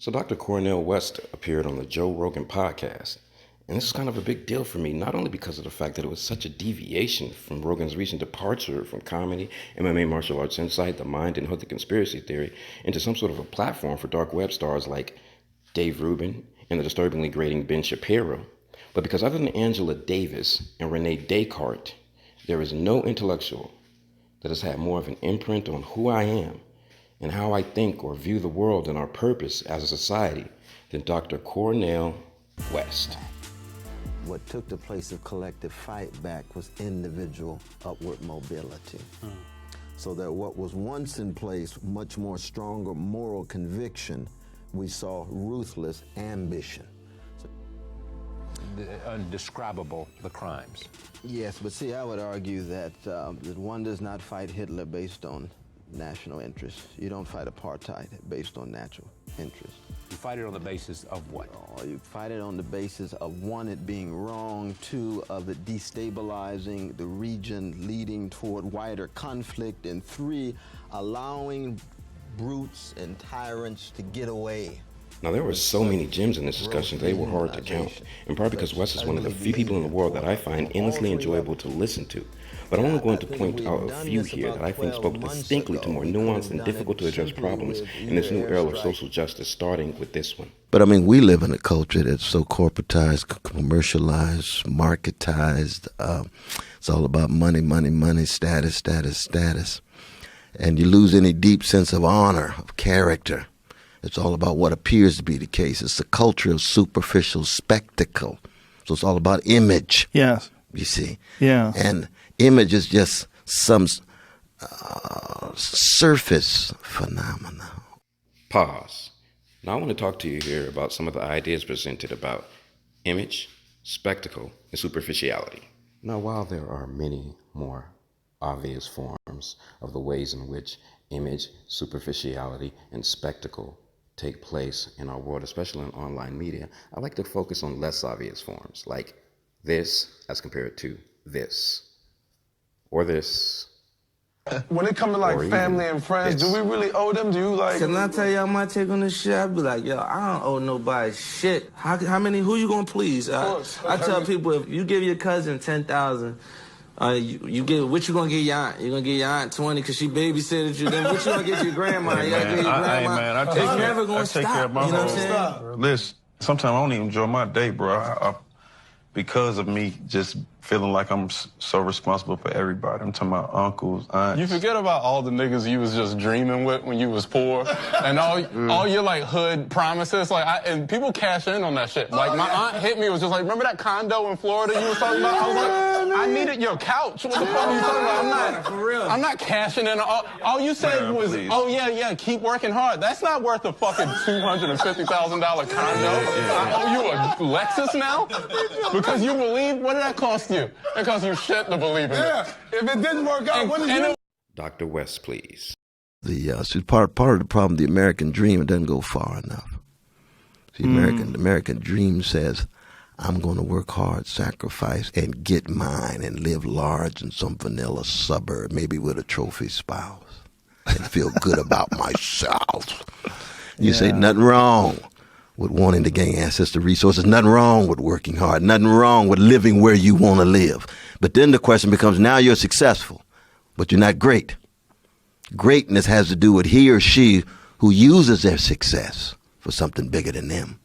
So Dr. Cornel West appeared on the Joe Rogan podcast. And this is kind of a big deal for me, not only because of the fact that it was such a deviation from Rogan's recent departure from comedy, MMA, martial arts insight, the mind, and hood the conspiracy theory into some sort of a platform for dark web stars like Dave Rubin and the disturbingly grating Ben Shapiro. But because other than Angela Davis and Renee Descartes, there is no intellectual that has had more of an imprint on who I am and how I think or view the world and our purpose as a society than Dr. Cornel West. What took the place of collective fight back was individual upward mobility. So that what was once in place, much more stronger moral conviction, we saw ruthless ambition. Undescribable, the crimes. Yes, but see, I would argue that one does not fight Hitler based on national interest. You don't fight apartheid based on natural interest. You fight it on the basis of what? Oh, you fight it on the basis of one, it being wrong, two, of it destabilizing the region, leading toward wider conflict, and three, allowing brutes and tyrants to get away. Now, there were so many gems in this discussion, they were hard to count, in part because West is one of the few people in the world that I find endlessly enjoyable to listen to. But I'm only going to point out a few here that I think spoke distinctly to more nuanced and difficult to address problems in this new era of social justice, starting with this one. But I mean, we live in a culture that's so corporatized, commercialized, marketized. It's all about money, money, money, status, status, status. And you lose any deep sense of honor, of character. It's all about what appears to be the case. It's a culture of superficial spectacle. So it's all about image. Yes. You see? Yeah. And image is just some surface phenomena. Pause. Now I want to talk to you here about some of the ideas presented about image, spectacle, and superficiality. Now, while there are many more obvious forms of the ways in which image, superficiality, and spectacle take place in our world, especially in online media, I like to focus on less obvious forms, like this as compared to this, or this. When it comes to like family and friends, do we really owe them? Do you like? Can I tell y'all my take on this shit? I be like, yo, I don't owe nobody shit. Who you gonna please? I tell people, if you give your cousin 10,000, you give, what you gonna get your aunt? You gonna get your aunt 20 because she babysitted you. Then what you gonna get your grandma? Hey, you gotta man, get your grandma. Hey, man, It's never gonna stop. Care of my you know what I'm saying? Listen, sometimes I don't even enjoy my day, bro. Because of me just feeling like I'm so responsible for everybody. I'm talking about uncles, aunts. You forget about all the niggas you was just dreaming with when you was poor, and all your like hood promises. And people cash in on that shit. Like my aunt hit me, was just like, remember that condo in Florida you was talking about? I was like, I needed your couch. What the fuck are you talking about? I'm not cashing in. All you said was, please. Oh yeah, keep working hard. That's not worth a fucking $250,000 condo. I owe you a Lexus now because you believe. What did that cost you? It cost you shit to believe in it. If it didn't work out, what did you? Dr. West, please. See, part of the problem, the American dream, it doesn't go far enough. See, the American dream says, I'm going to work hard, sacrifice, and get mine, and live large in some vanilla suburb, maybe with a trophy spouse, and feel good about myself. You say nothing wrong with wanting to gain access to resources, nothing wrong with working hard, nothing wrong with living where you want to live. But then the question becomes, now you're successful, but you're not great. Greatness has to do with he or she who uses their success for something bigger than them.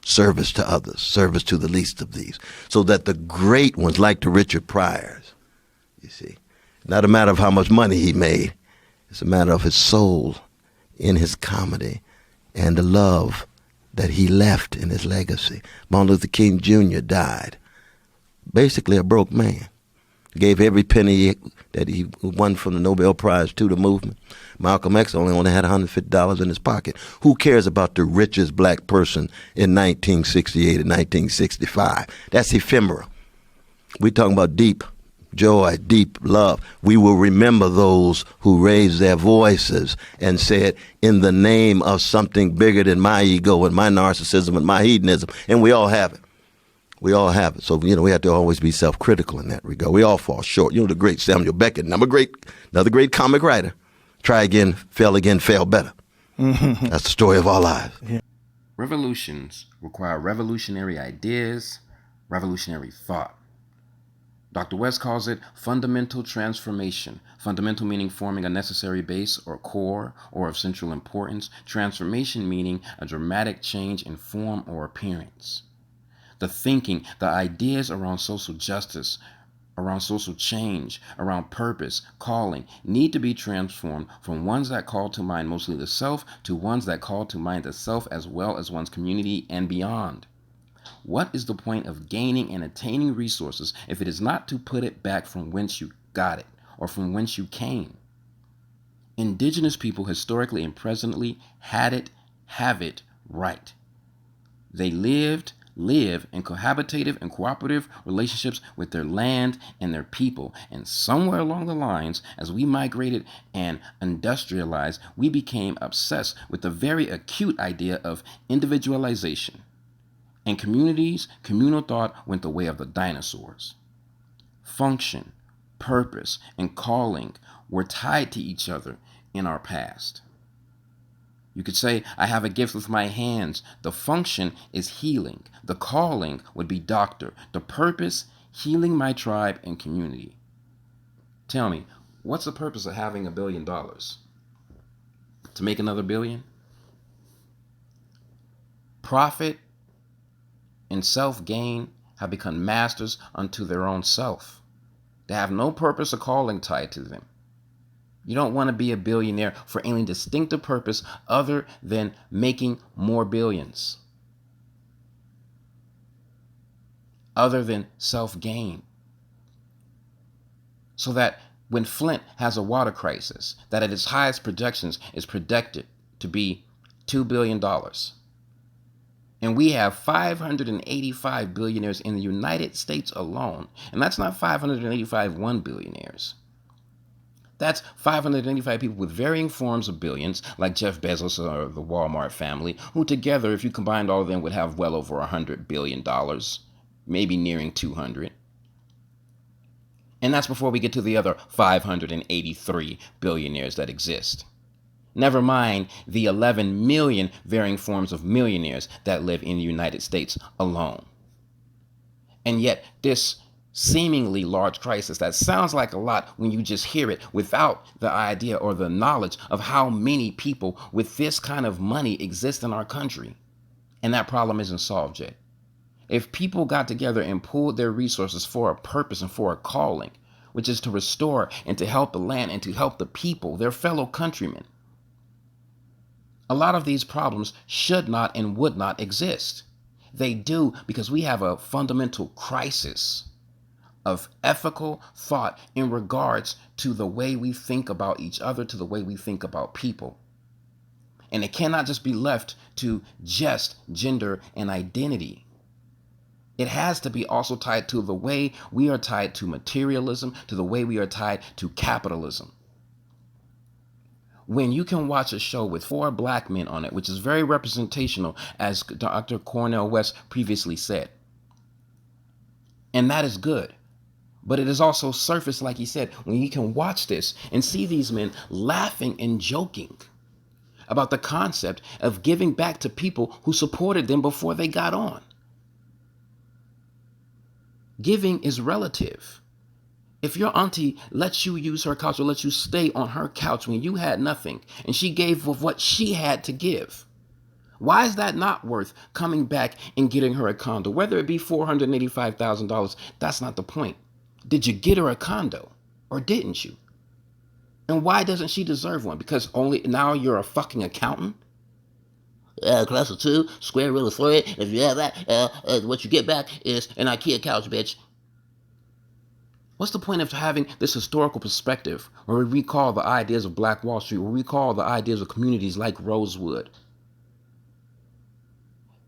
Service to others, service to the least of these. So that the great ones, like the Richard Pryors, you see, not a matter of how much money he made, it's a matter of his soul in his comedy and the love that he left in his legacy. Martin Luther King Jr. died basically a broke man. Gave every penny that he won from the Nobel Prize to the movement. Malcolm X only had $150 in his pocket. Who cares about the richest black person in 1968 and 1965? That's ephemeral. We're talking about deep joy, deep love. We will remember those who raised their voices and said, in the name of something bigger than my ego and my narcissism and my hedonism, and we all have it. We all have it. So, we have to always be self-critical in that regard. We all fall short. The great Samuel Beckett, another great comic writer. Try again, fail better. That's the story of our lives. Revolutions require revolutionary ideas, revolutionary thought. Dr. West calls it fundamental transformation. Fundamental meaning forming a necessary base or core or of central importance. Transformation meaning a dramatic change in form or appearance. The thinking, the ideas around social justice, around social change, around purpose, calling, need to be transformed from ones that call to mind mostly the self to ones that call to mind the self as well as one's community and beyond. What is the point of gaining and attaining resources if it is not to put it back from whence you got it or from whence you came? Indigenous people historically and presently had it, have it right. They live in cohabitative and cooperative relationships with their land and their people. And somewhere along the lines, as we migrated and industrialized, we became obsessed with the very acute idea of individualization. And communal thought went the way of the dinosaurs. Function, purpose, and calling were tied to each other in our past. You could say, I have a gift with my hands. The function is healing. The calling would be doctor. The purpose, healing my tribe and community. Tell me, what's the purpose of having $1 billion? To make another billion? Profit and self-gain have become masters unto their own self. They have no purpose or calling tied to them. You don't want to be a billionaire for any distinctive purpose other than making more billions, other than self-gain. So that when Flint has a water crisis, that at its highest projections is projected to be $2 billion. And we have 585 billionaires in the United States alone. And that's not 585 one billionaires. That's 585 people with varying forms of billions, like Jeff Bezos or the Walmart family, who together, if you combined all of them, would have well over $100 billion, maybe nearing 200. And that's before we get to the other 583 billionaires that exist. Never mind the 11 million varying forms of millionaires that live in the United States alone. And yet this seemingly large crisis that sounds like a lot when you just hear it without the idea or the knowledge of how many people with this kind of money exist in our country. And that problem isn't solved yet. If people got together and pooled their resources for a purpose and for a calling, which is to restore and to help the land and to help the people, their fellow countrymen, a lot of these problems should not and would not exist. They do because we have a fundamental crisis of ethical thought in regards to the way we think about each other, to the way we think about people. And it cannot just be left to just gender and identity. It has to be also tied to the way we are tied to materialism, to the way we are tied to capitalism. When you can watch a show with 4 black men on it, which is very representational, as Dr. Cornel West previously said. And that is good. But it is also surface, like he said, when you can watch this and see these men laughing and joking about the concept of giving back to people who supported them before they got on. Giving is relative. If your auntie lets you use her couch or lets you stay on her couch when you had nothing and she gave of what she had to give, why is that not worth coming back and getting her a condo? Whether it be $485,000, that's not the point. Did you get her a condo or didn't you? And why doesn't she deserve one? Because only now you're a fucking accountant? Class of 2, square root of 3. If you have that, what you get back is an IKEA couch, bitch. What's the point of having this historical perspective where we recall the ideas of Black Wall Street, where we recall the ideas of communities like Rosewood?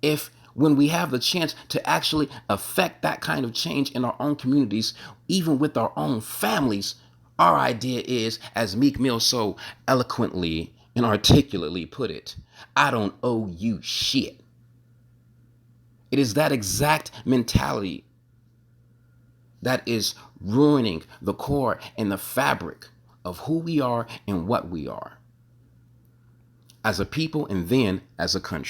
If when we have the chance to actually affect that kind of change in our own communities, even with our own families, our idea is, as Meek Mill so eloquently and articulately put it, I don't owe you shit. It is that exact mentality that is ruining the core and the fabric of who we are and what we are. as a people and then as a country.